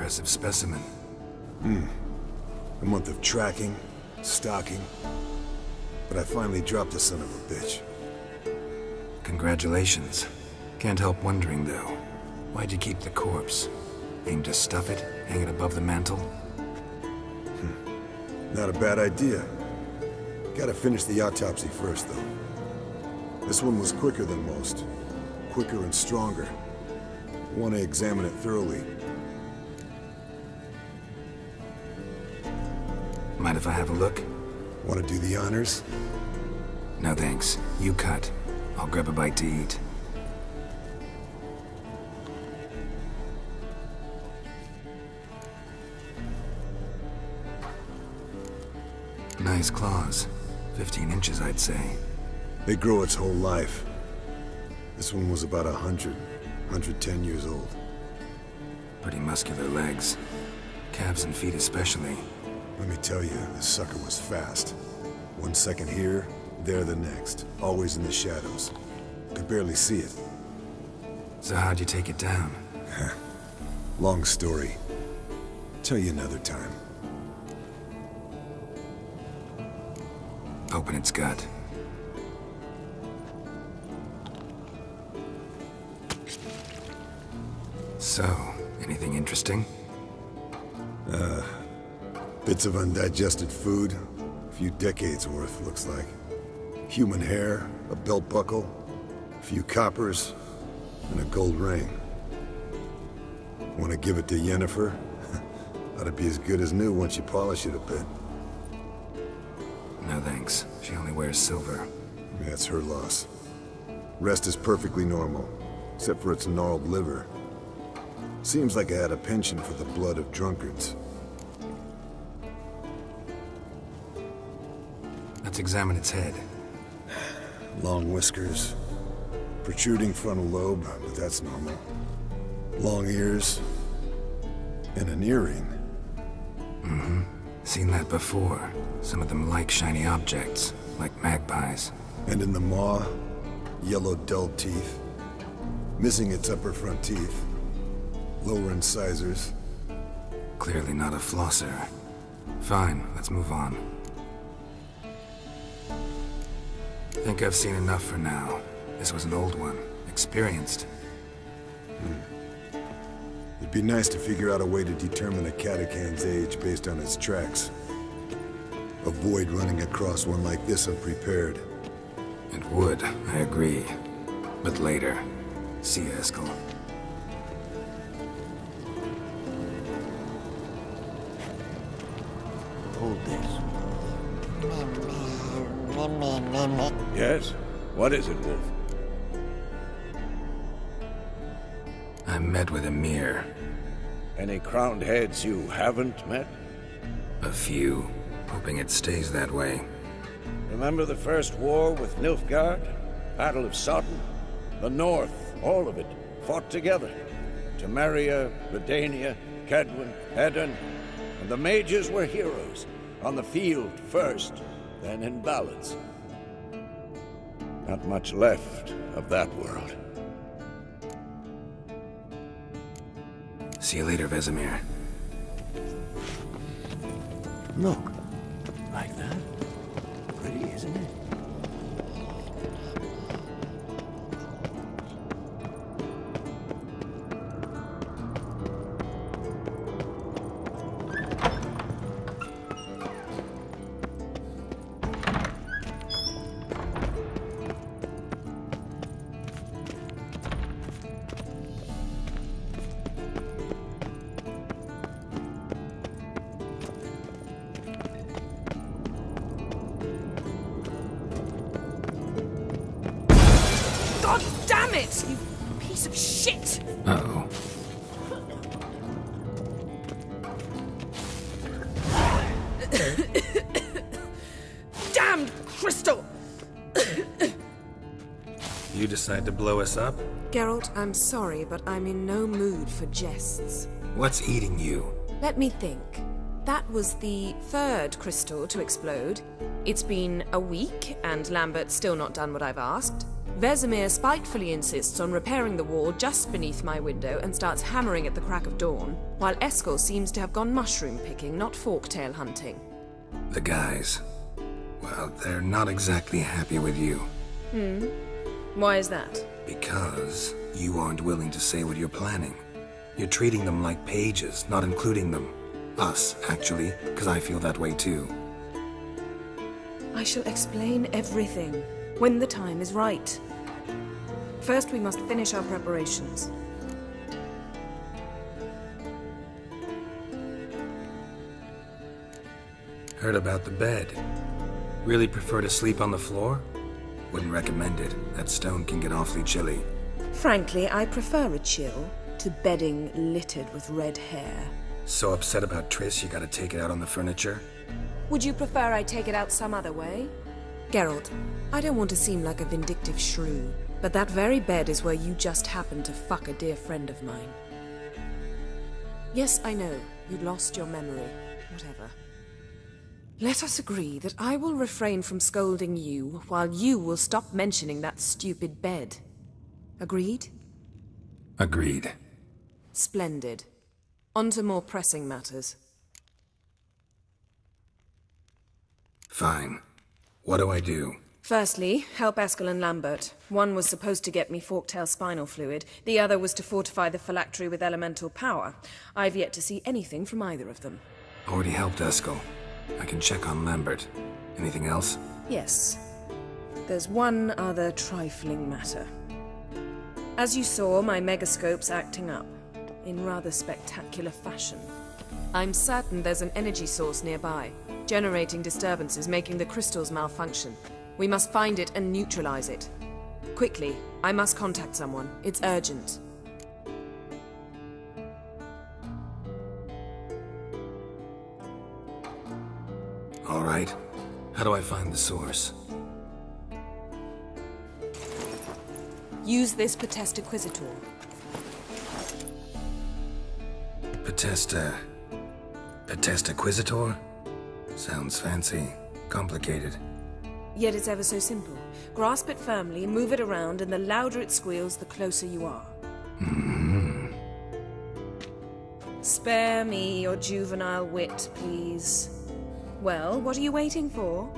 impressive specimen. A month of tracking, stalking. But I finally dropped the son of a bitch. Congratulations. Can't help wondering, though. Why'd you keep the corpse? Aim to stuff it? Hang it above the mantle? Not a bad idea. Gotta finish the autopsy first, though. This one was quicker than most. Quicker and stronger. Want to examine it thoroughly. Mind if I have a look? Want to do the honors? No thanks. You cut. I'll grab a bite to eat. Nice claws. 15 inches, I'd say. They grow its whole life. This one was about 110 years old. Pretty muscular legs. Calves and feet especially. Let me tell you, this sucker was fast. 1 second here, there the next. Always in the shadows. Could barely see it. So how'd you take it down? Long story. Tell you another time. Open its gut. So, anything interesting? Bits of undigested food. A few decades worth, looks like. Human hair, a belt buckle, a few coppers, and a gold ring. Want to give it to Yennefer? Ought to be as good as new once you polish it a bit. No thanks. She only wears silver. That's her loss. Rest is perfectly normal, except for its gnarled liver. Seems like I had a penchant for the blood of drunkards. Let's examine its head. Long whiskers. Protruding frontal lobe, but that's normal. Long ears. And an earring. Mm-hmm. Seen that before. Some of them like shiny objects, like magpies. And in the maw, yellow dull teeth. Missing its upper front teeth. Lower incisors. Clearly not a flosser. Fine, let's move on. Think I've seen enough for now. This was an old one. Experienced. It'd be nice to figure out a way to determine a catacan's age based on its tracks. Avoid running across one like this unprepared. It would, I agree. But later. See you, Eskel. Hold this. Yes? What is it, Wolf? I met with Emir. Any crowned heads you haven't met? A few. Hoping it stays that way. Remember the first war with Nilfgaard? Battle of Sodden? The North, all of it, fought together. Temeria, Redania, Kedwin, Hedon, and the mages were heroes. On the field first, then in ballads. Not much left of that world. See you later, Vesemir. Look. Like that? Pretty, isn't it? God damn it, you piece of shit! Uh-oh. Damned crystal! You decide to blow us up? Geralt, I'm sorry, but I'm in no mood for jests. What's eating you? Let me think. That was the third crystal to explode. It's been a week, and Lambert's still not done what I've asked. Vesemir spitefully insists on repairing the wall just beneath my window and starts hammering at the crack of dawn, while Eskel seems to have gone mushroom picking, not forktail hunting. The guys. Well, they're not exactly happy with you. Why is that? Because you aren't willing to say what you're planning. You're treating them like pages, not including them. Us, actually, because I feel that way too. I shall explain everything when the time is right. First, we must finish our preparations. Heard about the bed. Really prefer to sleep on the floor? Wouldn't recommend it. That stone can get awfully chilly. Frankly, I prefer a chill to bedding littered with red hair. So upset about Triss, you gotta take it out on the furniture? Would you prefer I take it out some other way? Geralt, I don't want to seem like a vindictive shrew, but that very bed is where you just happened to fuck a dear friend of mine. Yes, I know, you lost your memory. Whatever. Let us agree that I will refrain from scolding you, while you will stop mentioning that stupid bed. Agreed? Agreed. Splendid. On to more pressing matters. Fine. What do I do? Firstly, help Eskel and Lambert. One was supposed to get me forktail spinal fluid, the other was to fortify the phylactery with elemental power. I've yet to see anything from either of them. Already helped Eskel. I can check on Lambert. Anything else? Yes. There's one other trifling matter. As you saw, my megascope's acting up, in rather spectacular fashion. I'm certain there's an energy source nearby, generating disturbances, making the crystals malfunction. We must find it and neutralize it. Quickly, I must contact someone. It's urgent. All right. How do I find the source? Use this Potest Acquisitor. Potest Acquisitor? Sounds fancy. Complicated. Yet it's ever so simple. Grasp it firmly, move it around, and the louder it squeals, the closer you are. Spare me your juvenile wit, please. Well, what are you waiting for?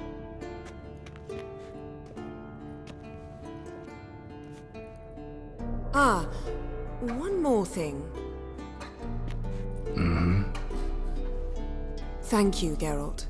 Ah, one more thing. Thank you, Geralt.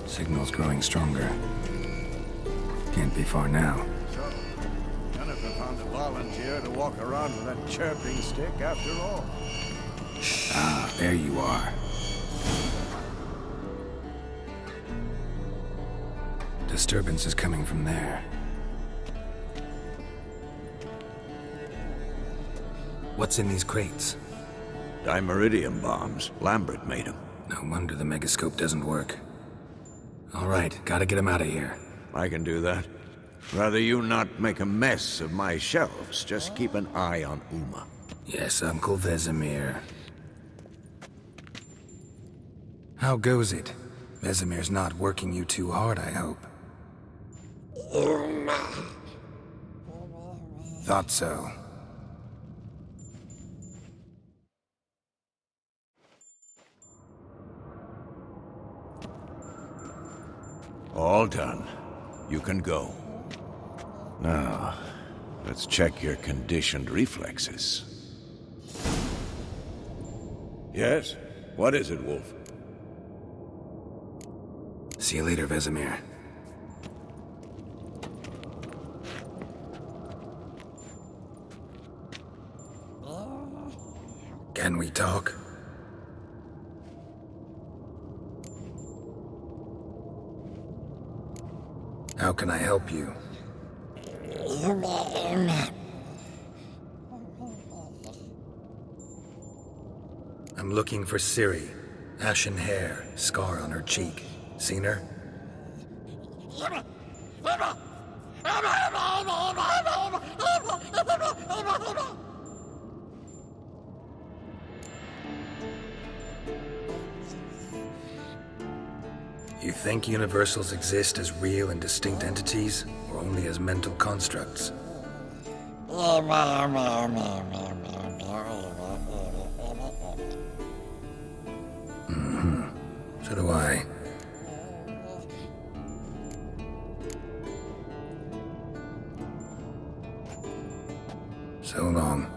Signal's growing stronger. Can't be far now. So, Yennefer found a volunteer to walk around with that chirping stick after all. Ah, there you are. Disturbance is coming from there. What's in these crates? Dimeridium bombs. Lambert made them. No wonder the megascope doesn't work. All right, gotta get him out of here. I can do that. Rather you not make a mess of my shelves. Just keep an eye on Uma. Yes, Uncle Vesemir. How goes it? Vesemir's not working you too hard, I hope. Thought so. All done. You can go. Now, let's check your conditioned reflexes. Yes? What is it, Wolf? See you later, Vesemir. Can we talk? How can I help you? I'm looking for Ciri. Ashen hair, scar on her cheek. Seen her? You think universals exist as real and distinct entities, or only as mental constructs? So do I. So long.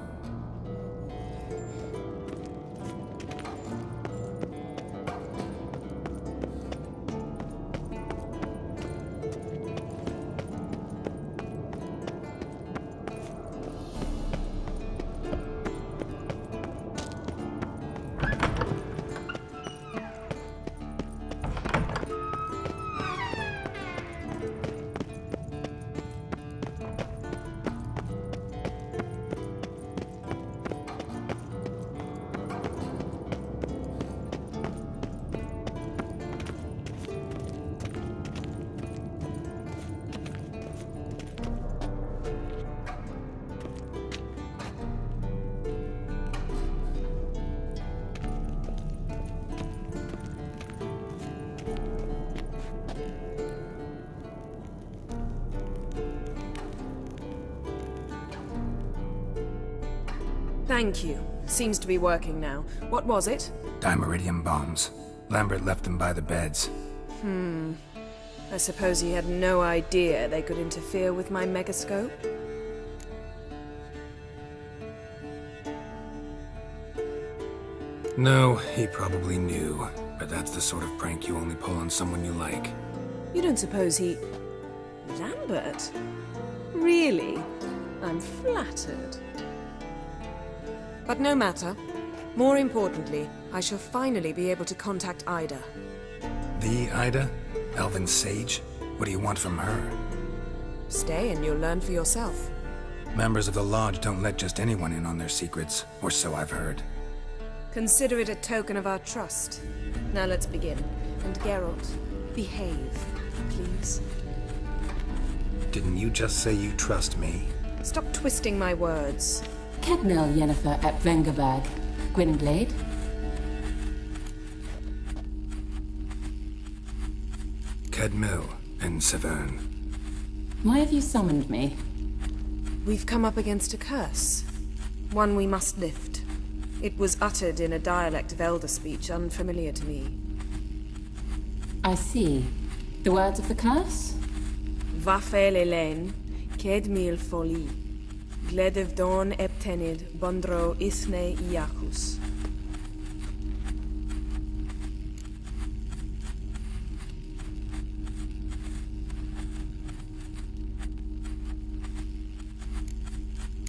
Thank you. Seems to be working now. What was it? Dimeridium bombs. Lambert left them by the beds. I suppose he had no idea they could interfere with my megascope? No, he probably knew. But that's the sort of prank you only pull on someone you like. You don't suppose he... Lambert? Really? I'm flattered. But no matter. More importantly, I shall finally be able to contact Ida. The Ida? Elven sage? What do you want from her? Stay and you'll learn for yourself. Members of the Lodge don't let just anyone in on their secrets, or so I've heard. Consider it a token of our trust. Now let's begin. And Geralt, behave, please. Didn't you just say you trust me? Stop twisting my words. Kednel Yennefer at Vengerberg, Gwynblade. Kedmil and Severn. Why have you summoned me? We've come up against a curse. One we must lift. It was uttered in a dialect of Elder speech unfamiliar to me. I see. The words of the curse? Vafel Elen, Kedmil Foli. Gledev Don Eptenid, Bondro Isne Iakus.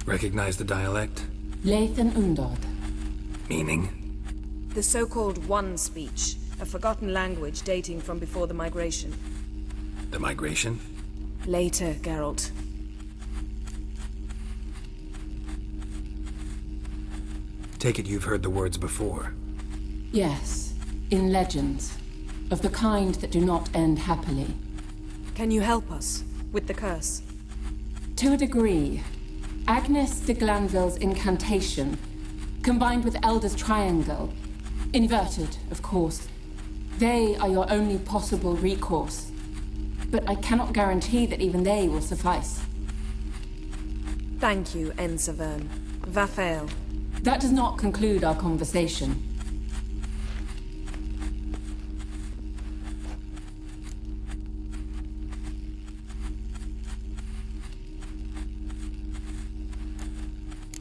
Recognize the dialect? Lathan Undod. Meaning? The so-called One speech, a forgotten language dating from before the migration. The migration? Later, Geralt. Take it you've heard the words before. Yes, in legends. Of the kind that do not end happily. Can you help us with the curse? To a degree. Agnes de Glanville's incantation, combined with Elder's triangle, inverted, of course. They are your only possible recourse. But I cannot guarantee that even they will suffice. Thank you, Severn. Vafael. That does not conclude our conversation.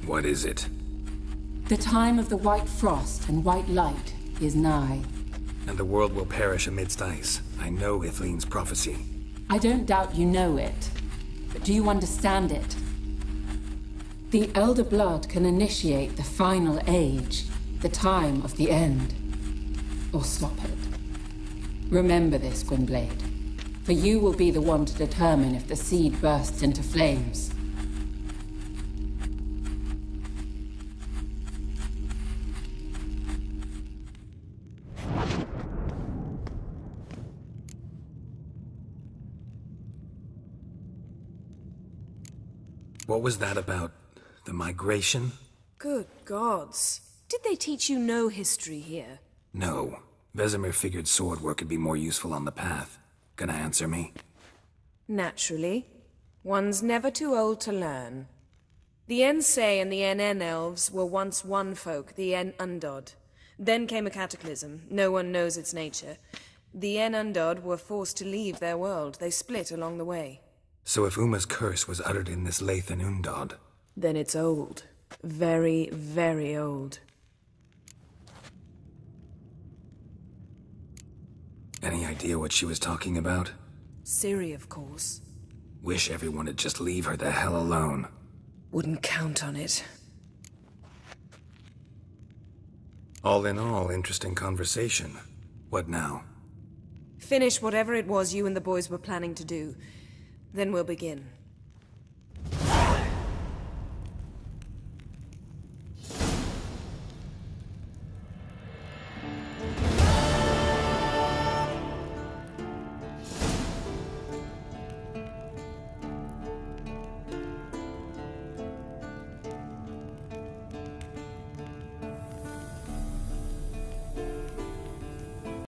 What is it? The time of the white frost and white light is nigh. And the world will perish amidst ice. I know Ithleen's prophecy. I don't doubt you know it. But do you understand it? The Elder Blood can initiate the final age, the time of the end. Or stop it. Remember this, Gwynblade. For you will be the one to determine if the seed bursts into flames. What was that about? The migration? Good gods. Did they teach you no history here? No. Vesemir figured sword work could be more useful on the path. Gonna answer me? Naturally. One's never too old to learn. The Ensei and the NN elves were once one folk, the En Undod. Then came a cataclysm. No one knows its nature. The En Undod were forced to leave their world. They split along the way. So if Uma's curse was uttered in this Lathan Undod... Then it's old. Very, very old. Any idea what she was talking about? Ciri, of course. Wish everyone would just leave her the hell alone. Wouldn't count on it. All in all, interesting conversation. What now? Finish whatever it was you and the boys were planning to do. Then we'll begin.